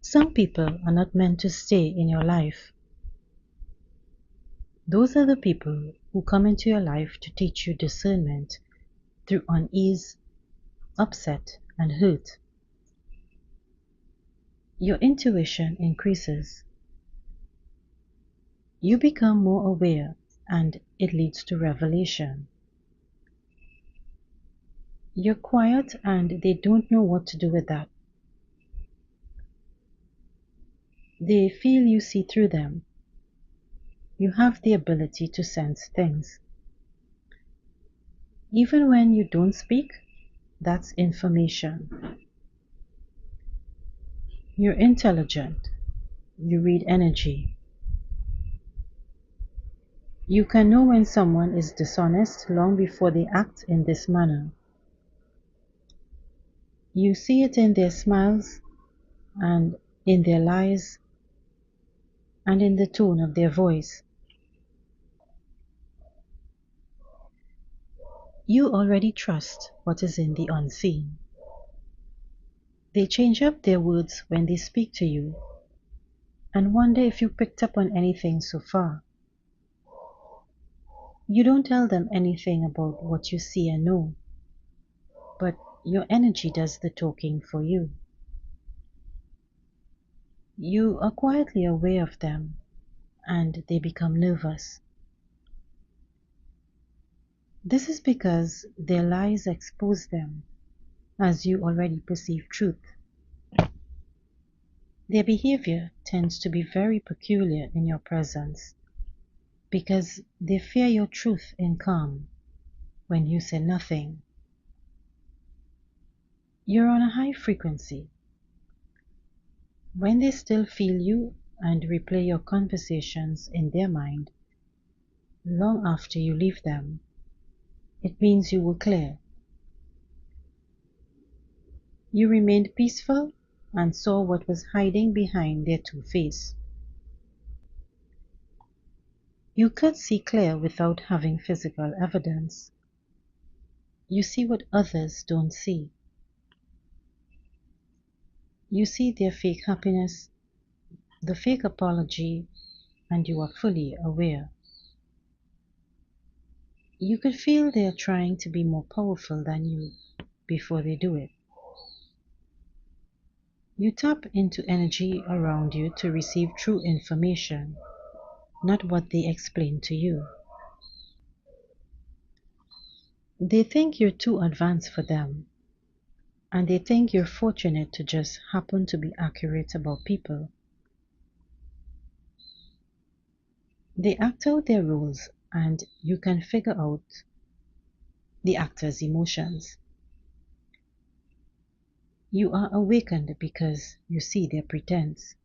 Some people are not meant to stay in your life. Those are the people who come into your life to teach you discernment through unease, upset, and hurt. Your intuition increases. You become more aware, and it leads to revelation. You're quiet and they don't know what to do with that. They feel you see through them. You have the ability to sense things. Even when you don't speak, that's information. You're intelligent. You read energy. You can know when someone is dishonest long before they act in this manner. You see it in their smiles and in their lies and in the tone of their voice. You already trust what is in the unseen. They change up their words when they speak to you and wonder if you picked up on anything so far. You don't tell them anything about what you see and know, but your energy does the talking for you. You are quietly aware of them and they become nervous. This is because their lies expose them, as you already perceive truth. Their behavior tends to be very peculiar in your presence because they fear your truth in calm when you say nothing. You're on a high frequency. When they still feel you and replay your conversations in their mind long after you leave them, it means you were clear. You remained peaceful and saw what was hiding behind their two-face. You could see clear without having physical evidence. You see what others don't see. You see their fake happiness, the fake apology, and you are fully aware. You could feel they are trying to be more powerful than you before they do it. You tap into energy around you to receive true information, not what they explain to you. They think you're too advanced for them, and they think you're fortunate to just happen to be accurate about people. They act out their roles, and you can figure out the actor's emotions. You are awakened because you see their pretense.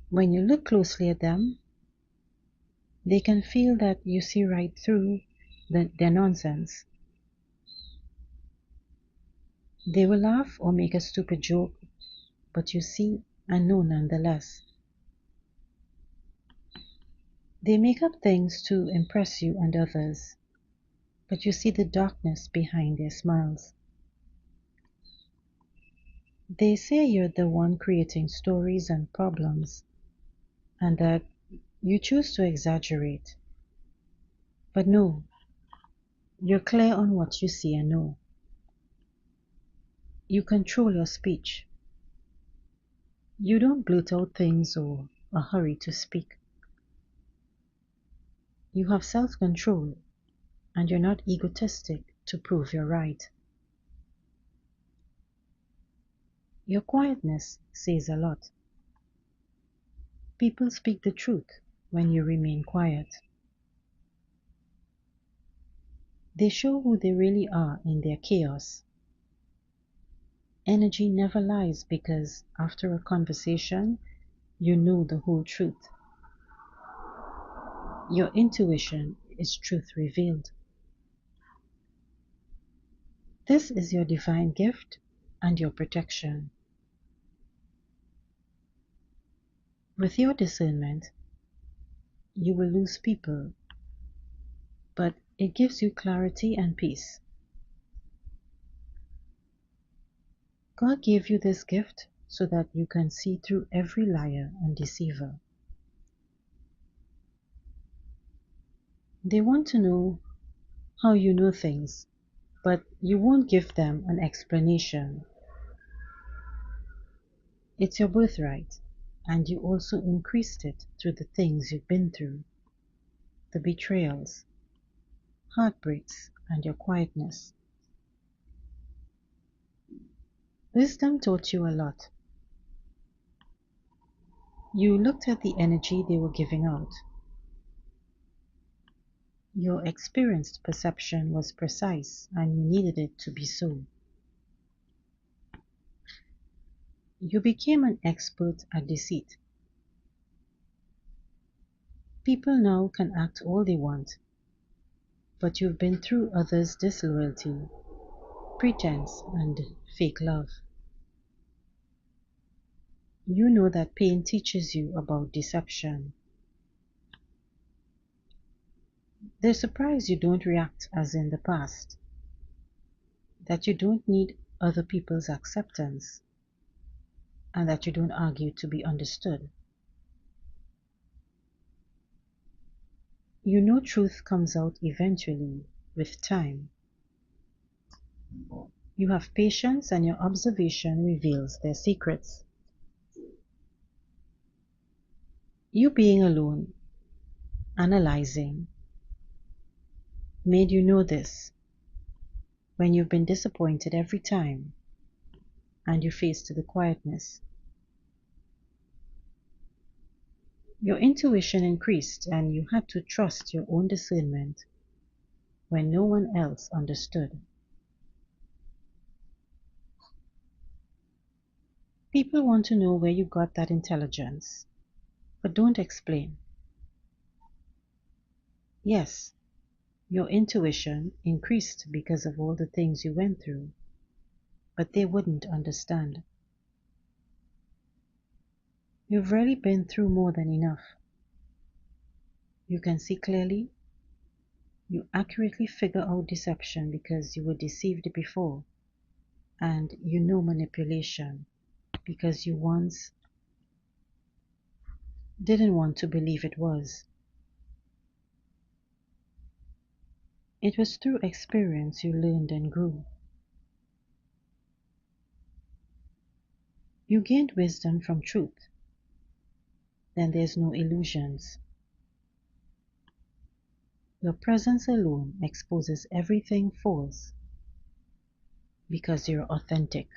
When you look closely at them, they can feel that you see right through their nonsense. They will laugh or make a stupid joke, but you see and know nonetheless. They make up things to impress you and others, but you see the darkness behind their smiles. They say you're the one creating stories and problems, and that you choose to exaggerate. But no, you're clear on what you see and know. You control your speech. You don't blurt out things or a hurry to speak. You have self-control, and you're not egotistic to prove you're right. Your quietness says a lot. People speak the truth when you remain quiet. They show who they really are in their chaos. Energy never lies because after a conversation, you know the whole truth. Your intuition is truth revealed. This is your divine gift and your protection. With your discernment, you will lose people, but it gives you clarity and peace. God gave you this gift so that you can see through every liar and deceiver. They want to know how you know things, but you won't give them an explanation. It's your birthright, and you also increased it through the things you've been through, the betrayals, heartbreaks, and your quietness. Wisdom taught you a lot. You looked at the energy they were giving out. Your experienced perception was precise, and you needed it to be so. You became an expert at deceit. People now can act all they want, but you've been through others' disloyalty, pretense, and fake love. You know that pain teaches you about deception. They're surprised you don't react as in the past, that you don't need other people's acceptance, and that you don't argue to be understood. You know truth comes out eventually, with time. You have patience and your observation reveals their secrets. You being alone, analyzing, made you know this when you've been disappointed every time and you faced the quietness. Your intuition increased and you had to trust your own discernment when no one else understood. People want to know where you got that intelligence, but don't explain. Yes, your intuition increased because of all the things you went through, but they wouldn't understand. You've really been through more than enough. You can see clearly. You accurately figure out deception because you were deceived before, and you know manipulation because you once didn't want to believe it was. It was through experience you learned and grew. You gained wisdom from truth. Then there's no illusions. Your presence alone exposes everything false because you're authentic.